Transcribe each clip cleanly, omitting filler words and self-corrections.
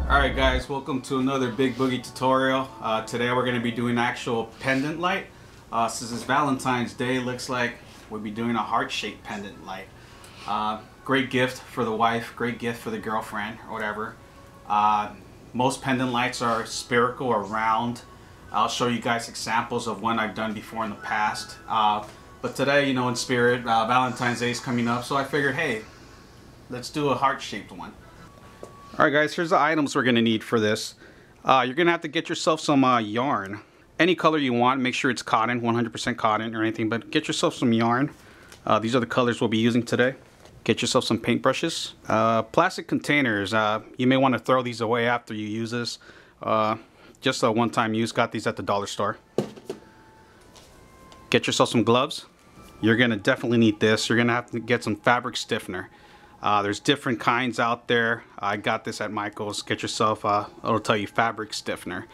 Alright guys, welcome to another Big Boogie tutorial. Today we're going to be doing actual pendant light. Since it's Valentine's Day, looks like we'll be doing a heart-shaped pendant light. Great gift for the wife, great gift for the girlfriend, or whatever. Most pendant lights are spherical or round. I'll show you guys examples of one I've done before in the past. But today, you know, in spirit, Valentine's Day is coming up, so I figured, hey, let's do a heart-shaped one. Alright guys, here's the items we're going to need for this. You're going to have to get yourself some yarn. Any color you want, make sure it's cotton, 100% cotton or anything, but get yourself some yarn. These are the colors we'll be using today. Get yourself some paintbrushes. Plastic containers, you may want to throw these away after you use this. Just a one-time use, got these at the dollar store. Get yourself some gloves. You're going to definitely need this. You're going to have to get some fabric stiffener. There's different kinds out there. I got this at Michael's. Get yourself, it'll tell you fabric stiffener.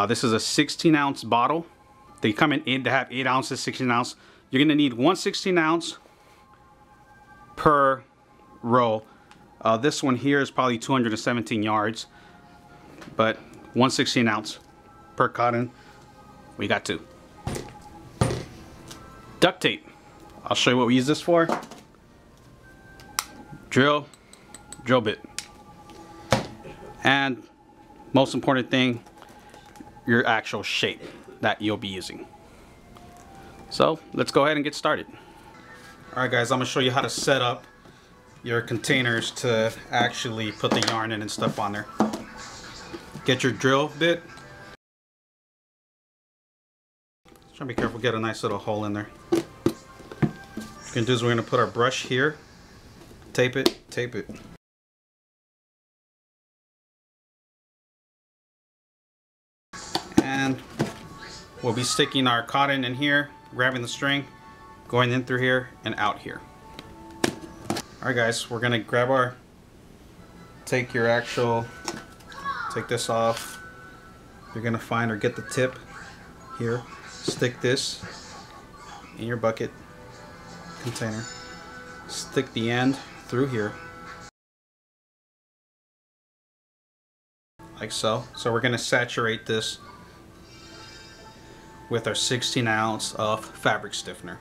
This is a 16-ounce bottle. They come in to have 8 ounces, 16 ounce. You're going to need 1 16-ounce per roll. This one here is probably 217 yards, but 1 16-ounce per cotton. We got 2. Duct tape. I'll show you what we use this for. Drill bit, and most important thing, your actual shape that you'll be using. So let's go ahead and get started. Alright guys, I'm going to show you how to set up your containers to actually put the yarn in and stuff on there. Get your drill bit. Try to be careful, get a nice little hole in there. What we're going to do is we're going to put our brush here. Tape it, tape it. And we'll be sticking our cotton in here, grabbing the string, going in through here and out here. Alright guys, we're gonna grab our, take this off. You're gonna find or get the tip here. Stick this in your bucket container. Stick the end through here like so. So we're going to saturate this with our 16 ounce of fabric stiffener.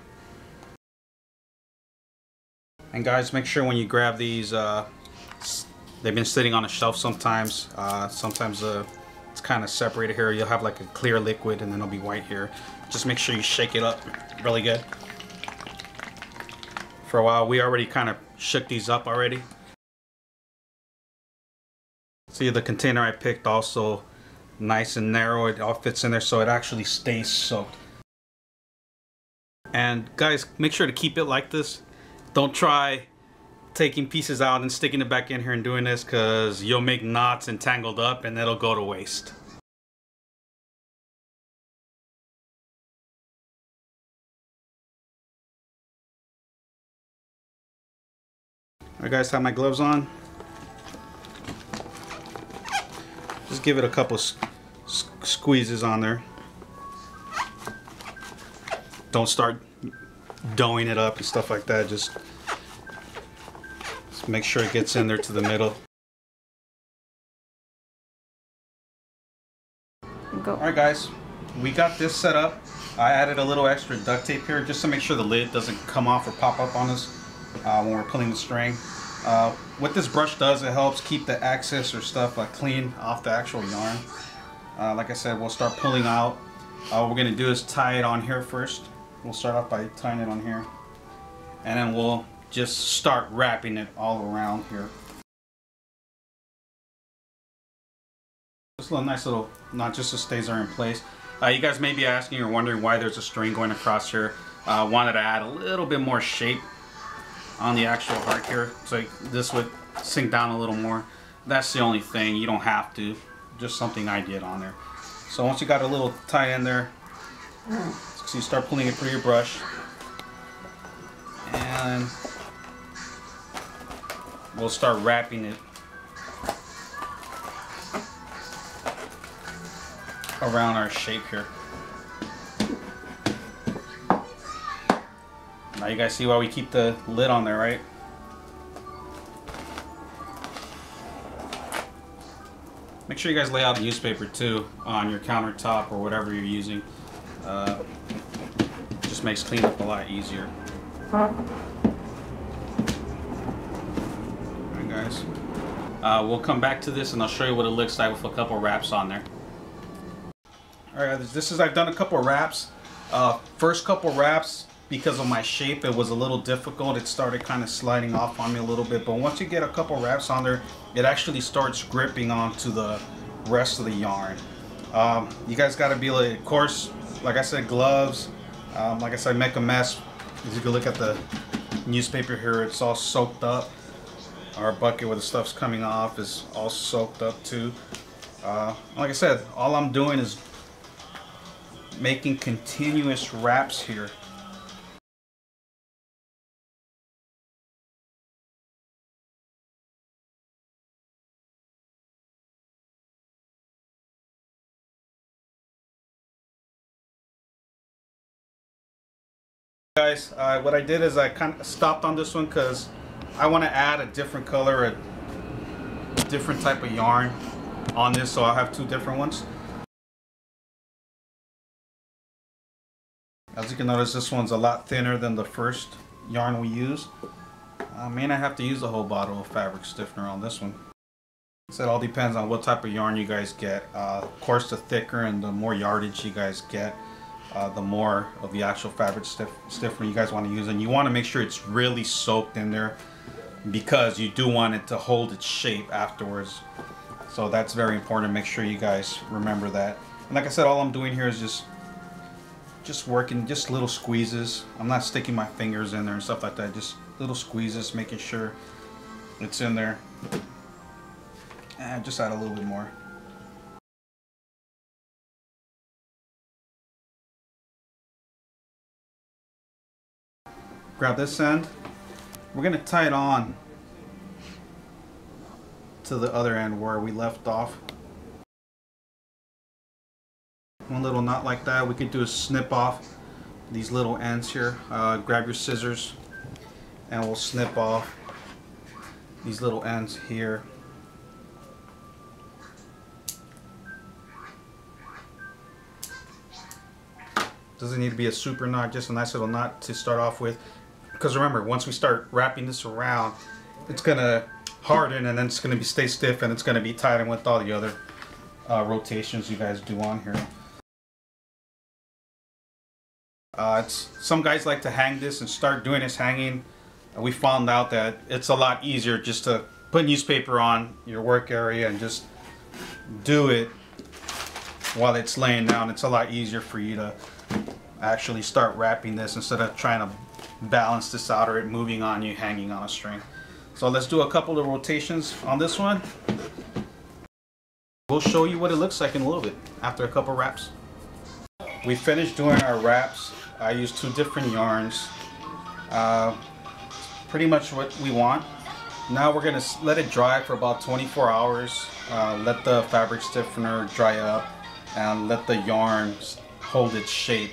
And guys, make sure when you grab these, they've been sitting on a shelf sometimes. Sometimes it's kind of separated here. You'll have like a clear liquid and then it'll be white here. Just make sure you shake it up really good. For a while, we already kind of shook these up already. See, the container I picked also nice and narrow. It all fits in there so it actually stays soaked. And guys, make sure to keep it like this. Don't try taking pieces out and sticking it back in here and doing this, because you'll make knots and tangled up and it'll go to waste. Alright guys, have my gloves on. Just give it a couple squeezes on there. Don't start doughing it up and stuff like that. Just make sure it gets in there to the middle. Alright guys, we got this set up. I added a little extra duct tape here just to make sure the lid doesn't come off or pop up on us when we're pulling the string. What this brush does, it helps keep the excess or stuff clean off the actual yarn. Like I said, we'll start pulling out. What we're going to do is tie it on here first. We'll start off by tying it on here. And then we'll just start wrapping it all around here. Just a nice little knot just so it stays there in place. You guys may be asking or wondering why there's a string going across here. Wanted to add a little bit more shape on the actual heart here, so this would sink down a little more. That's the only thing. You don't have to, just something I did on there. So once you got a little tied in there, so you start pulling it through your brush, and we'll start wrapping it around our shape here. Now you guys see why we keep the lid on there, right? Make sure you guys lay out newspaper too on your countertop or whatever you're using. Just makes cleanup a lot easier. Alright guys, we'll come back to this and I'll show you what it looks like with a couple wraps on there. Alright, I've done a couple wraps. First couple wraps, because of my shape, it was a little difficult. It started kind of sliding off on me a little bit, but once you get a couple wraps on there, it actually starts gripping onto the rest of the yarn. You guys got to be like, of course, like I said, gloves. Like I said, make a mess. As you can look at the newspaper here, it's all soaked up. Our bucket where the stuff's coming off is all soaked up too. Like I said, all I'm doing is making continuous wraps here. Guys, what I did is I kind of stopped on this one because I want to add a different color, a different type of yarn on this, so I'll have two different ones. As you can notice, this one's a lot thinner than the first yarn we used. I may not have to use a whole bottle of fabric stiffener on this one. So it all depends on what type of yarn you guys get. Of course, the thicker and the more yardage you guys get, the more of the actual fabric stiffener you guys want to use. And you want to make sure it's really soaked in there, because you do want it to hold its shape afterwards. So that's very important. Make sure you guys remember that. And like I said, all I'm doing here is just working, just little squeezes. I'm not sticking my fingers in there and stuff like that. Just little squeezes, making sure it's in there. And just add a little bit more. Grab this end. We're going to tie it on to the other end where we left off. One little knot like that. We could do is snip off these little ends here. Grab your scissors and we'll snip off these little ends here. Doesn't need to be a super knot, just a nice little knot to start off with. Because remember, once we start wrapping this around, it's going to harden and then it's going to stay stiff and it's going to be tied in with all the other rotations you guys do on here. Some guys like to hang this and start doing this hanging. We found out that it's a lot easier just to put newspaper on your work area and just do it while it's laying down. It's a lot easier for you to actually start wrapping this instead of trying to balance this out or it moving on you hanging on a string. So let's do a couple of rotations on this one. We'll show you what it looks like in a little bit after a couple wraps. We finished doing our wraps. I used two different yarns. Pretty much what we want. Now we're going to let it dry for about 24 hours. Let the fabric stiffener dry up and let the yarn hold its shape.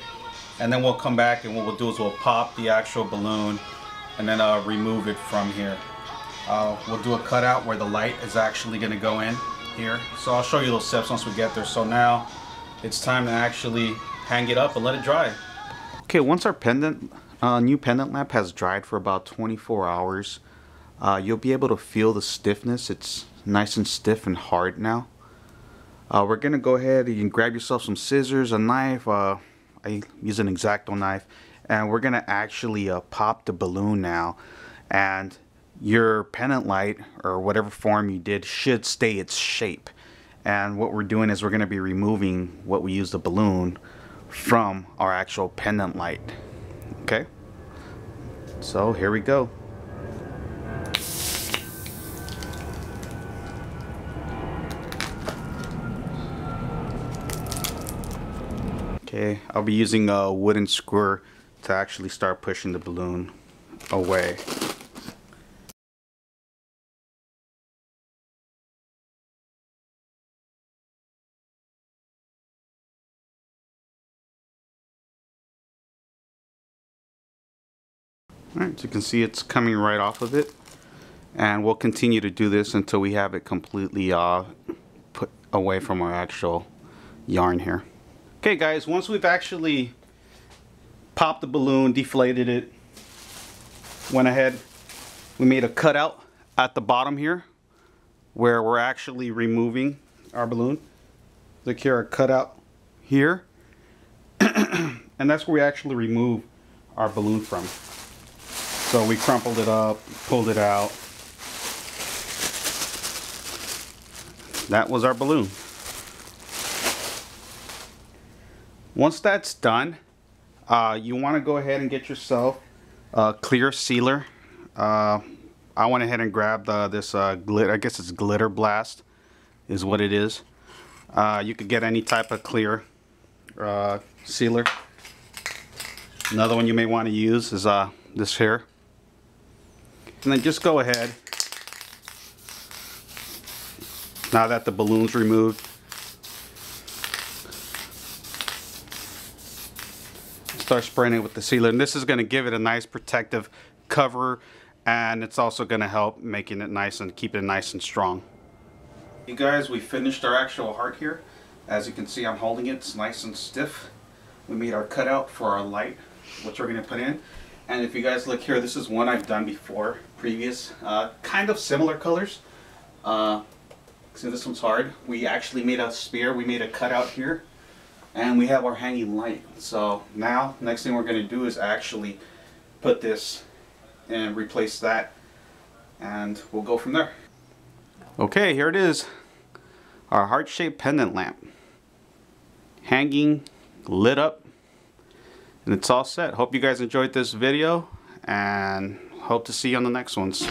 And then we'll come back and what we'll do is we'll pop the actual balloon and then remove it from here. We'll do a cutout where the light is actually going to go in here. So I'll show you those steps once we get there. So now it's time to actually hang it up and let it dry. Okay, once our new pendant lamp has dried for about 24 hours, you'll be able to feel the stiffness. It's nice and stiff and hard now. We're going to go ahead, you can grab yourself some scissors, a knife. I use an X-Acto knife, and we're going to actually pop the balloon now, and your pendant light or whatever form you did should stay its shape. And what we're doing is we're going to be removing what we use the balloon from our actual pendant light. Okay, so here we go. Okay, I'll be using a wooden skewer to actually start pushing the balloon away. Alright, so you can see it's coming right off of it. And we'll continue to do this until we have it completely put away from our actual yarn here. Okay guys, once we've actually popped the balloon, deflated it, went ahead, we made a cutout at the bottom here where we're actually removing our balloon. Look here, a cutout here. And that's where we actually remove our balloon from. So we crumpled it up, pulled it out. That was our balloon. Once that's done, you want to go ahead and get yourself a clear sealer. I went ahead and grabbed this glitter, I guess it's Glitter Blast is what it is. You could get any type of clear sealer. Another one you may want to use is this here. And then just go ahead, now that the balloon's removed, start spraying it with the sealer. And this is going to give it a nice protective cover, and it's also going to help making it nice and keep it nice and strong. You guys, we finished our actual heart here. As you can see, I'm holding it. It's nice and stiff. We made our cutout for our light, which we're going to put in. And if you guys look here, this is one I've done before, previous, kind of similar colors. See, this one's hard. We actually made a spear. We made a cutout here, and we have our hanging light. So now, next thing we're going to do is actually put this and replace that, and we'll go from there. Okay, here it is, our heart-shaped pendant lamp, hanging, lit up, and it's all set. Hope you guys enjoyed this video, and hope to see you on the next ones.